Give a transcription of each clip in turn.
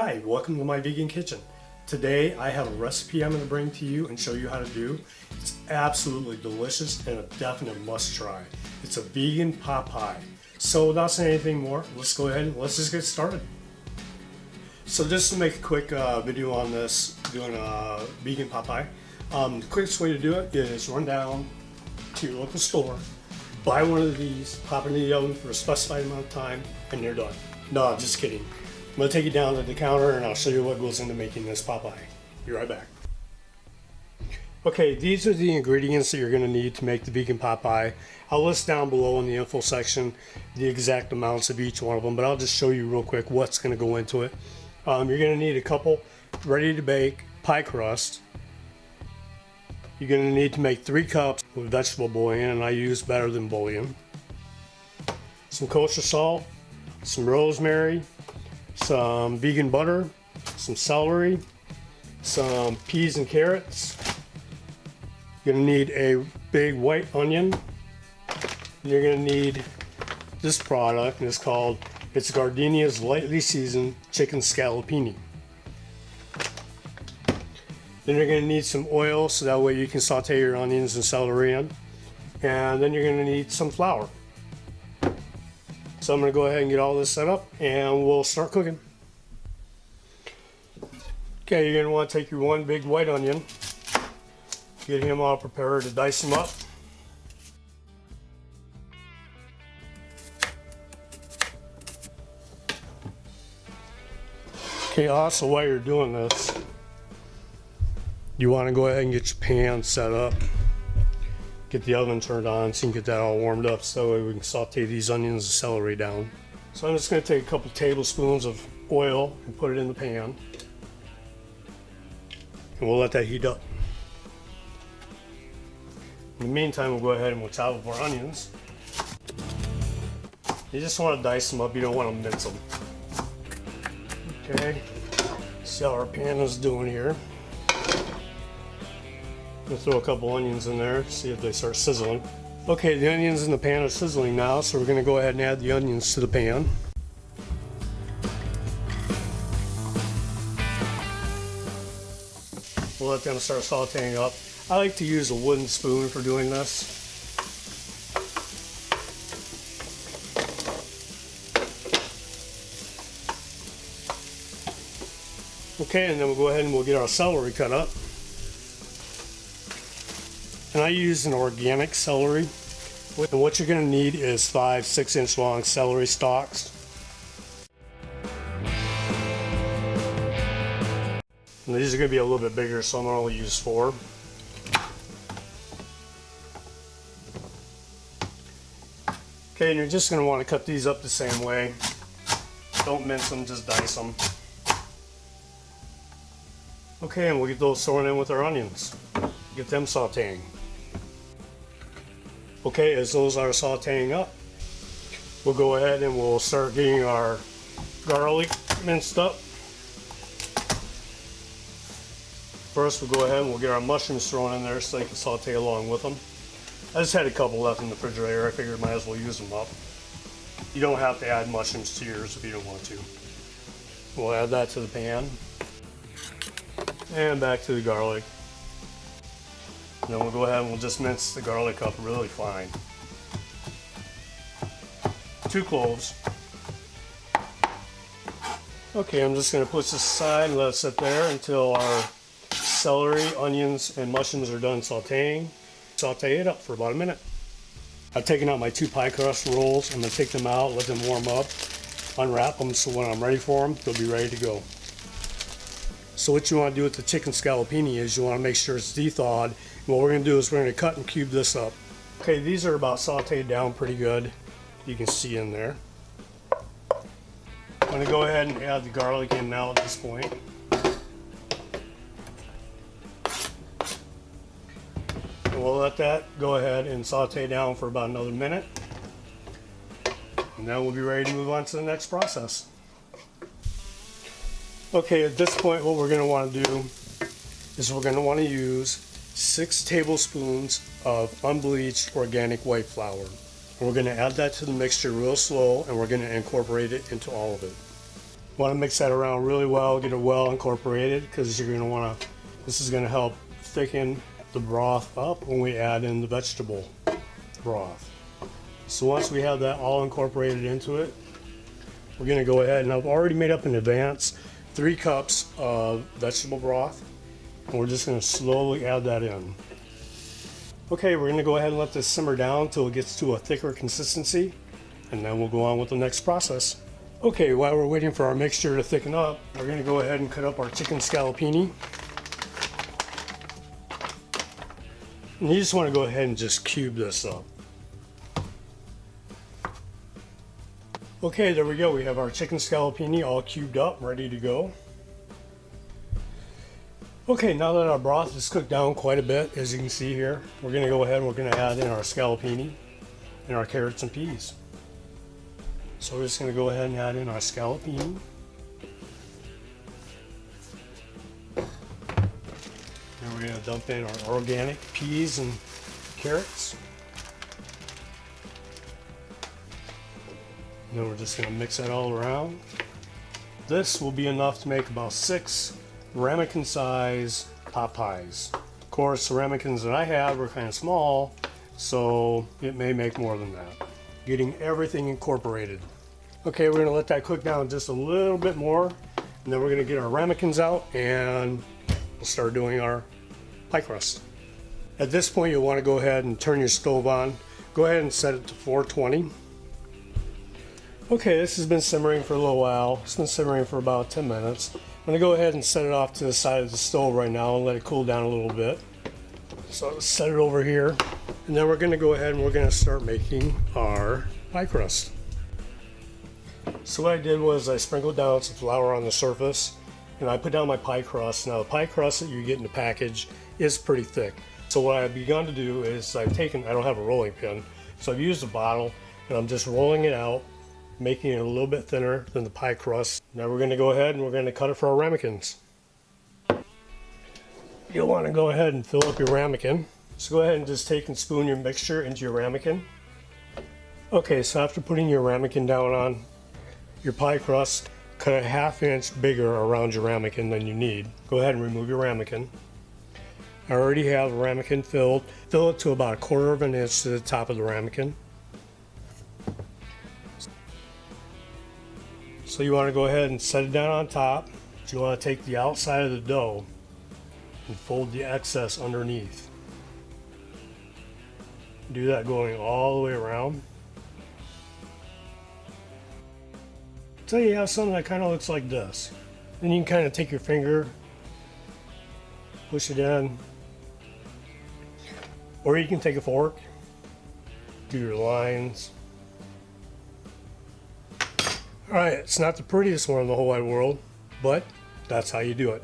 Hi, welcome to my vegan kitchen. Today I have a recipe I'm going to bring to you and show you how to do. It's absolutely delicious and a definite must try. It's a vegan pot pie. So without saying anything more, let's go ahead and let's just get started. So just to make a quick video on this, doing a vegan pot pie, the quickest way to do it is run down to your local store, buy one of these, pop it in the oven for a specified amount of time, and you're done. No, just kidding. I'm going to take you down to the counter and I'll show you what goes into making this pot pie. Be right back. Okay, these are the ingredients that you're going to need to make the vegan pot pie. I'll list down below in the info section the exact amounts of each one of them, but I'll just show you real quick what's going to go into it. You're going to need a couple ready to bake pie crust. You're going to need to make 3 cups of vegetable bouillon, and I use Better Than Bouillon. Some kosher salt, some rosemary, some vegan butter, some celery, some peas and carrots. You're going to need a big white onion. You're going to need this product, and it's Gardeinia's lightly seasoned chicken scallopini. Then you're going to need some oil so that way you can saute your onions and celery in. And then you're going to need some flour. So I'm going to go ahead and get all this set up and we'll start cooking. Okay, you're going to want to take your one big white onion, get him all prepared to dice him up. Okay, also while you're doing this, you want to go ahead and get your pan set up. Get the oven turned on so you can get that all warmed up so that way we can saute these onions and celery down. So I'm just going to take a couple tablespoons of oil and put it in the pan. And we'll let that heat up. In the meantime, we'll go ahead and we'll chop up our onions. You just want to dice them up, you don't want to mince them. Okay, see how our pan is doing here. I'm going to throw a couple onions in there, see if they start sizzling. Okay, the onions in the pan are sizzling now, so we're going to go ahead and add the onions to the pan. We'll let them start sauteing up. I like to use a wooden spoon for doing this. Okay, and then we'll go ahead and we'll get our celery cut up. And I use an organic celery. And what you're going to need is 5 6-inch long celery stalks. And these are going to be a little bit bigger, so I'm going to only use 4. Okay, and you're just going to want to cut these up the same way. Don't mince them, just dice them. Okay, and we'll get those thrown in with our onions. Get them sauteing. Okay, as those are sauteing up, we'll go ahead and we'll start getting our garlic minced up. First, we'll go ahead and we'll get our mushrooms thrown in there so they can saute along with them. I just had a couple left in the refrigerator. I figured I might as well use them up. You don't have to add mushrooms to yours if you don't want to. We'll add that to the pan. And back to the garlic. And then we'll go ahead and we'll just mince the garlic up really fine. 2 cloves. Okay, I'm just going to put this aside and let it sit there until our celery, onions, and mushrooms are done sauteing. Saute it up for about a minute. I've taken out my 2 pie crust rolls. I'm going to take them out, let them warm up, unwrap them so when I'm ready for them, they'll be ready to go. So what you want to do with the chicken scallopini is you want to make sure it's de-thawed. And what we're going to do is we're going to cut and cube this up. Okay, these are about sauteed down pretty good. You can see in there. I'm going to go ahead and add the garlic in now at this point. And we'll let that go ahead and saute down for about another minute. And then we'll be ready to move on to the next process. Okay, at this point what we're going to want to do is we're going to want to use 6 tablespoons of unbleached organic white flour. And we're going to add that to the mixture real slow and we're going to incorporate it into all of it. Want to mix that around really well, get it well incorporated, because you're going to want to, this is going to help thicken the broth up when we add in the vegetable broth. So once we have that all incorporated into it, we're going to go ahead, and I've already made up in advance 3 cups of vegetable broth, and we're just going to slowly add that in. Okay, we're going to go ahead and let this simmer down until it gets to a thicker consistency, and then we'll go on with the next process. Okay, while we're waiting for our mixture to thicken up, we're going to go ahead and cut up our chicken scallopini. And you just want to go ahead and just cube this up. Okay, there we go. We have our chicken scallopini all cubed up, ready to go. Okay, now that our broth is cooked down quite a bit, as you can see here, we're going to go ahead and we're going to add in our scaloppini and our carrots and peas. So we're just going to go ahead and add in our scaloppini. And we're going to dump in our organic peas and carrots. And then we're just going to mix that all around. This will be enough to make about 6 ramekin size pot pies. Of course, the ramekins that I have are kind of small, so it may make more than that. Getting everything incorporated. Okay, we're going to let that cook down just a little bit more, and then we're going to get our ramekins out and we'll start doing our pie crust. At this point, you'll want to go ahead and turn your stove on. Go ahead and set it to 420. Okay, this has been simmering for a little while. It's been simmering for about 10 minutes. I'm going to go ahead and set it off to the side of the stove right now and let it cool down a little bit. So I'll set it over here. And then we're going to go ahead and we're going to start making our pie crust. So what I did was I sprinkled down some flour on the surface and I put down my pie crust. Now the pie crust that you get in the package is pretty thick. So what I've begun to do is I don't have a rolling pin, so I've used a bottle and I'm just rolling it out, making it a little bit thinner than the pie crust. Now we're going to go ahead and we're going to cut it for our ramekins. You'll want to go ahead and fill up your ramekin. So go ahead and just take and spoon your mixture into your ramekin. Okay, so after putting your ramekin down on your pie crust, cut a 1/2 inch bigger around your ramekin than you need. Go ahead and remove your ramekin. I already have the ramekin filled. Fill it to about 1/4 inch to the top of the ramekin. So you want to go ahead and set it down on top. You want to take the outside of the dough and fold the excess underneath. Do that going all the way around. Until you have something that kind of looks like this. Then you can kind of take your finger, push it in, or you can take a fork, do your lines. Alright, it's not the prettiest one in the whole wide world, but that's how you do it.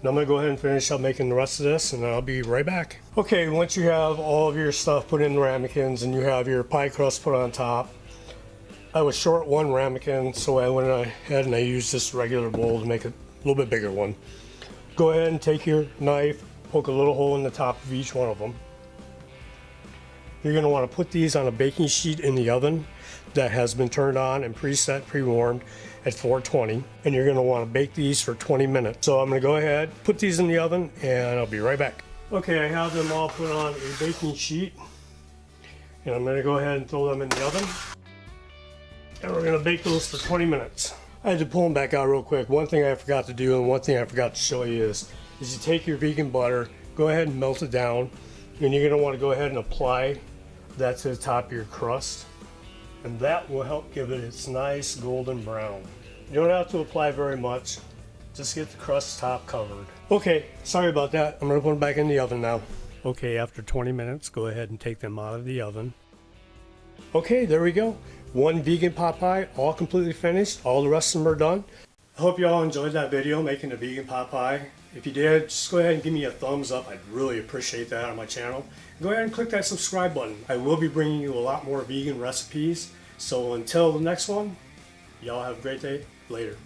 Now I'm going to go ahead and finish up making the rest of this and I'll be right back. Okay, once you have all of your stuff put in the ramekins and you have your pie crust put on top, I was short 1 ramekin, so I went ahead and I used this regular bowl to make a little bit bigger one. Go ahead and take your knife, poke a little hole in the top of each one of them. You're going to want to put these on a baking sheet in the oven that has been turned on and preset, pre-warmed at 420, and you're going to want to bake these for 20 minutes. So I'm going to go ahead, put these in the oven, and I'll be right back. Okay, I have them all put on a baking sheet, and I'm going to go ahead and throw them in the oven, and we're going to bake those for 20 minutes. I had to pull them back out real quick. One thing I forgot to do, and one thing I forgot to show you is you take your vegan butter, go ahead and melt it down, and you're going to want to go ahead and apply that to the top of your crust, and that will help give it its nice golden brown. You don't have to apply very much, just get the crust top covered. Okay, sorry about that. I'm going to put them back in the oven now. Okay, after 20 minutes, go ahead and take them out of the oven. Okay, there we go. 1 vegan pot pie, all completely finished. All the rest of them are done. I hope you all enjoyed that video making a vegan pot pie. If you did, just go ahead and give me a thumbs up. I'd really appreciate that on my channel. Go ahead and click that subscribe button. I will be bringing you a lot more vegan recipes. So until the next one, y'all have a great day. Later.